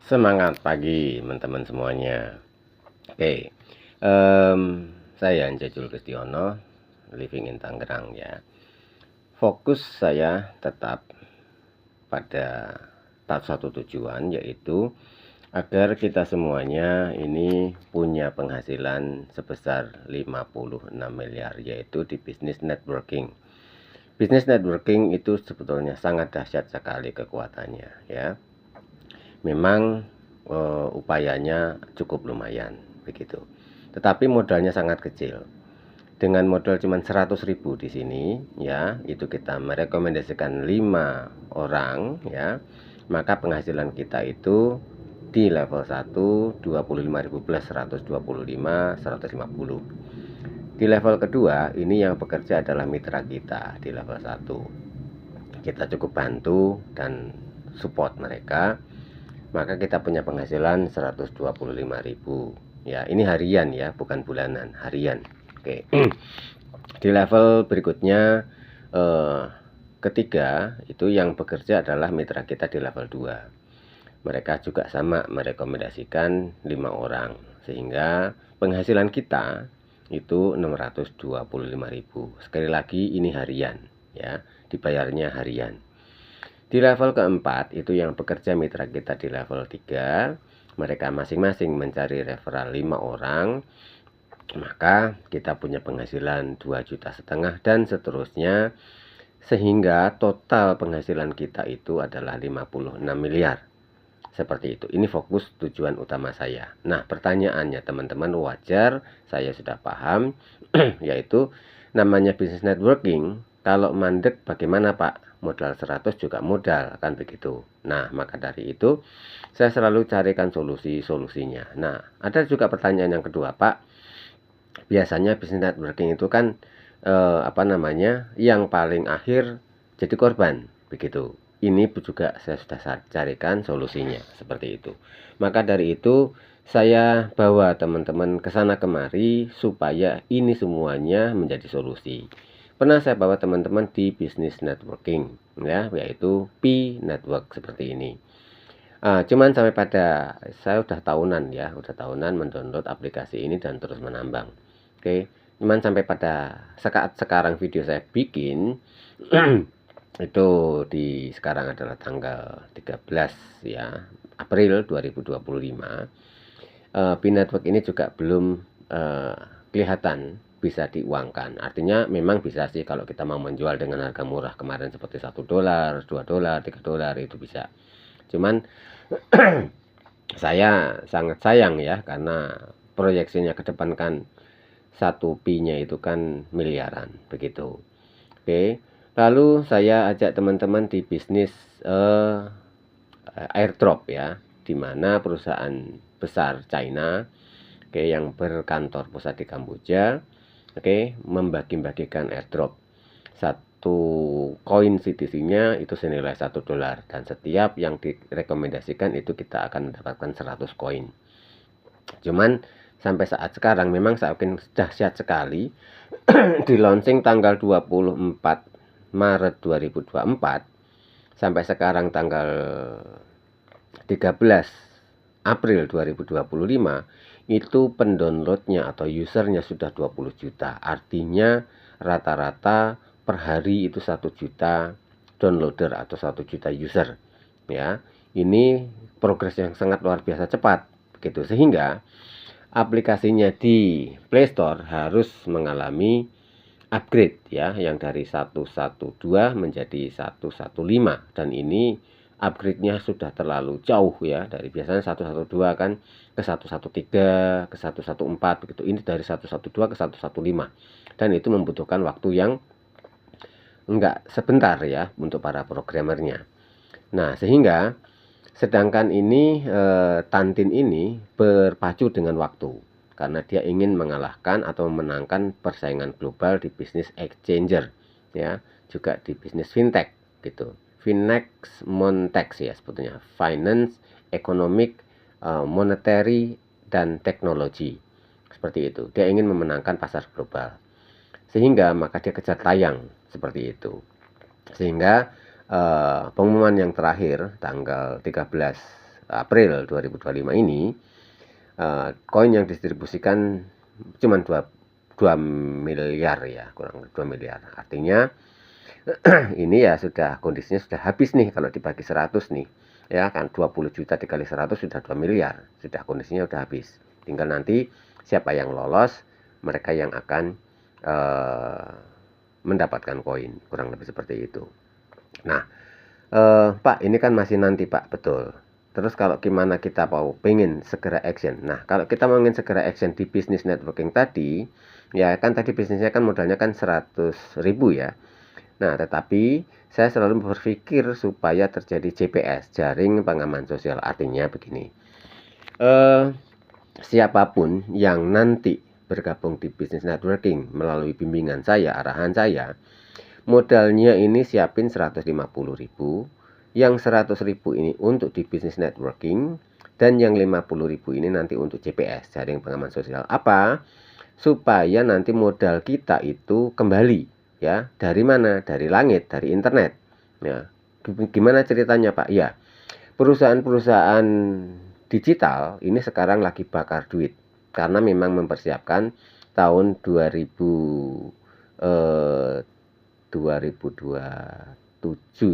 Semangat pagi teman-teman semuanya. Oke, em, saya Jajul Kristiono, living in Tangerang ya. Fokus saya tetap pada satu tujuan, yaitu agar kita semuanya ini punya penghasilan sebesar 56 miliar, yaitu di bisnis networking. Bisnis networking itu sebetulnya sangat dahsyat sekali kekuatannya ya. Memang upayanya cukup lumayan begitu. Tetapi modalnya sangat kecil. Dengan modal cuma 100.000 di sini ya, itu kita merekomendasikan 5 orang ya, maka penghasilan kita itu di level 1 25.000 plus 125 150. Di level kedua ini yang bekerja adalah mitra kita di level 1. Kita cukup bantu dan support mereka, maka kita punya penghasilan 125.000 ya. Ini harian ya, bukan bulanan, harian. Oke. Di level berikutnya ketiga itu yang bekerja adalah mitra kita di level 2. Mereka juga sama merekomendasikan 5 orang, sehingga penghasilan kita itu 625.000. Sekali lagi ini harian ya, dibayarnya harian. Di level keempat itu yang bekerja mitra kita di level 3, mereka masing-masing mencari referral 5 orang, maka kita punya penghasilan 2,5 juta dan seterusnya, sehingga total penghasilan kita itu adalah 56 miliar. Seperti itu. Ini fokus tujuan utama saya. Nah, pertanyaannya teman-teman wajar, saya sudah paham, yaitu namanya bisnis networking. Kalau mandek bagaimana Pak? Modal 100 juga modal, kan begitu. Nah, maka dari itu saya selalu carikan solusinya. Nah, ada juga pertanyaan yang kedua, Pak. Biasanya bisnis networking itu kan yang paling akhir jadi korban, begitu. Ini juga saya sudah carikan solusinya seperti itu. Maka dari itu saya bawa teman-teman ke sana kemari supaya ini semuanya menjadi solusi. Pernah saya bawa teman-teman di bisnis networking ya, yaitu P Network seperti ini. Cuman sampai pada saya udah tahunan ya, udah tahunan mendownload aplikasi ini dan terus menambang. Oke, cuman sampai pada saat sekarang video saya bikin itu sekarang adalah tanggal 13 ya, April 2025. P Network ini juga belum kelihatan bisa diuangkan. Artinya memang bisa sih kalau kita mau menjual dengan harga murah kemarin seperti $1, $2, $3 itu bisa. Cuman saya sangat sayang ya, karena proyeksinya ke depan kan 1 P-nya itu kan miliaran begitu. Oke. Lalu saya ajak teman-teman di bisnis airdrop ya, di mana perusahaan besar China yang berkantor pusat di Kamboja membagi-bagikan airdrop. Satu koin CTC-nya itu senilai $1, dan setiap yang direkomendasikan itu kita akan mendapatkan 100 koin. Cuman sampai saat sekarang memang saking dahsyat sekali di launching tanggal 24 Maret 2024 sampai sekarang tanggal 13 April 2025 itu pendownloadnya atau usernya sudah 20 juta. Artinya rata-rata per hari itu 1 juta downloader atau 1 juta user ya. Ini progres yang sangat luar biasa cepat begitu, sehingga aplikasinya di Play Store harus mengalami upgrade ya, yang dari 112 menjadi 115, dan ini upgrade-nya sudah terlalu jauh ya, dari biasanya 112 kan ke 113 ke 114 begitu. Ini dari 112 ke 115, dan itu membutuhkan waktu yang enggak sebentar ya untuk para programmernya. Nah, sehingga sedangkan ini Tantin ini berpacu dengan waktu, karena dia ingin mengalahkan atau memenangkan persaingan global di bisnis exchanger ya, juga di bisnis fintech gitu. Finex Montex ya sebetulnya, finance, economic, monetary, dan teknologi. Seperti itu. Dia ingin memenangkan pasar global. Sehingga maka dia kejar tayang seperti itu. Sehingga pengumuman yang terakhir tanggal 13 April 2025 ini, koin yang didistribusikan cuma 2 miliar ya, kurang 2 miliar. Artinya ini ya sudah kondisinya sudah habis nih kalau dibagi 100 nih. Ya kan 20 juta dikali 100 sudah 2 miliar. Sudah kondisinya sudah habis. Tinggal nanti siapa yang lolos, mereka yang akan mendapatkan koin, kurang lebih seperti itu. Nah, Pak, ini kan masih nanti Pak, betul. Terus kalau gimana kita mau pengen segera action. Nah, kalau kita mau ingin segera action di bisnis networking tadi, ya kan tadi bisnisnya kan modalnya kan 100.000 ya. Nah, tetapi saya selalu berpikir supaya terjadi JPS, jaring pengaman sosial. Artinya begini, siapapun yang nanti bergabung di bisnis networking melalui bimbingan saya, arahan saya, modalnya ini siapin 150.000, yang 100.000 ini untuk di bisnis networking, dan yang 50.000 ini nanti untuk JPS, jaring pengaman sosial. Apa? Supaya nanti modal kita itu kembali, ya. Dari mana? Dari langit, dari internet. Ya. Gimana ceritanya, Pak? Ya, perusahaan-perusahaan digital ini sekarang lagi bakar duit karena memang mempersiapkan tahun 2027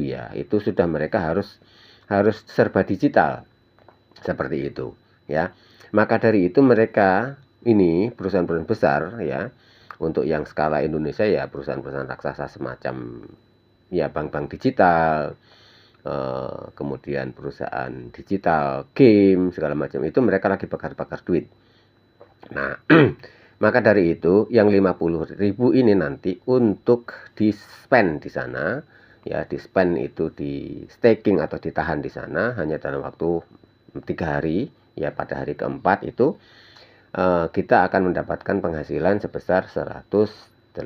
ya, itu sudah mereka harus serba digital seperti itu ya. Maka dari itu mereka ini perusahaan-perusahaan besar ya, untuk yang skala Indonesia ya perusahaan-perusahaan raksasa semacam ya bank-bank digital, kemudian perusahaan digital, game, segala macam itu mereka lagi bakar-bakar duit. Nah, maka dari itu yang 50.000 ini nanti untuk di-spend di sana, ya di-spend itu di staking atau ditahan di sana hanya dalam waktu 3 hari, ya pada hari keempat itu kita akan mendapatkan penghasilan sebesar 135.000.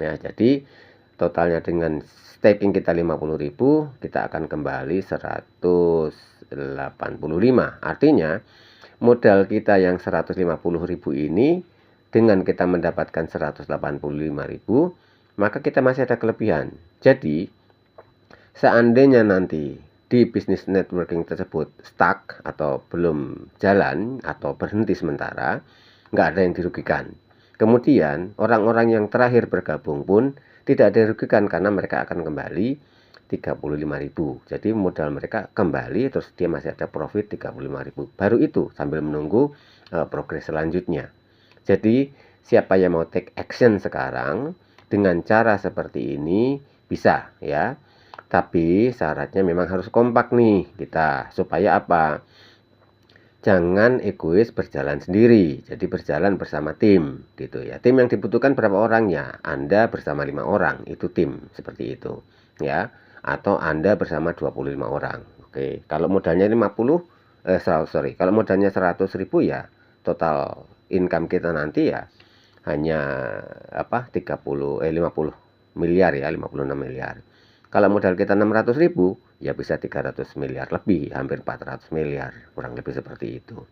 Ya, jadi totalnya dengan staking kita 50.000, kita akan kembali 185. Artinya modal kita yang 150.000 ini dengan kita mendapatkan 185.000, maka kita masih ada kelebihan. Jadi seandainya nanti di bisnis networking tersebut stuck atau belum jalan atau berhenti sementara, nggak ada yang dirugikan. Kemudian orang-orang yang terakhir bergabung pun tidak ada yang dirugikan karena mereka akan kembali 35.000. Jadi modal mereka kembali terus dia masih ada profit 35.000. Baru itu sambil menunggu progres selanjutnya. Jadi siapa yang mau take action sekarang dengan cara seperti ini bisa ya. Tapi syaratnya memang harus kompak nih kita, supaya apa? Jangan egois berjalan sendiri, jadi berjalan bersama tim gitu ya. Tim yang dibutuhkan berapa orang ya? Anda bersama 5 orang, itu tim seperti itu ya. Atau Anda bersama 25 orang. Oke, kalau modalnya kalau modalnya 100.000 ya, total income kita nanti ya hanya 50 miliar ya, 56 miliar. Kalau modal kita 600.000 ya bisa 300 miliar lebih, hampir 400 miliar, kurang lebih seperti itu.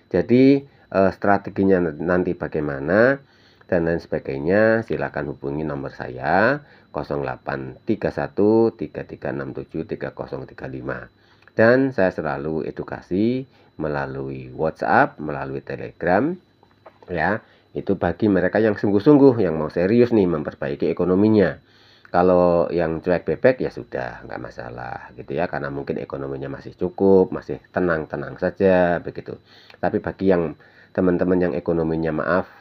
Jadi strateginya nanti bagaimana dan lain sebagainya, silakan hubungi nomor saya 083133673035. Dan saya selalu edukasi melalui WhatsApp, melalui Telegram ya. Itu bagi mereka yang sungguh-sungguh, yang mau serius nih memperbaiki ekonominya. Kalau yang cuek bebek ya sudah nggak masalah gitu ya, karena mungkin ekonominya masih cukup, masih tenang-tenang saja begitu. Tapi bagi yang teman-teman yang ekonominya maaf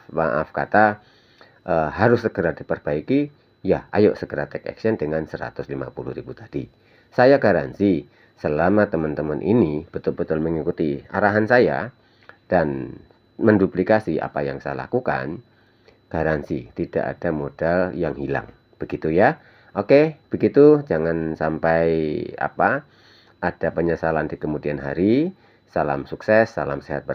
kata harus segera diperbaiki, ya ayo segera take action dengan 150.000 tadi. Saya garansi selama teman-teman ini betul-betul mengikuti arahan saya dan menduplikasi apa yang saya lakukan, garansi tidak ada modal yang hilang. Begitu ya. Oke, begitu, jangan sampai ada penyesalan di kemudian hari. Salam sukses, salam sehat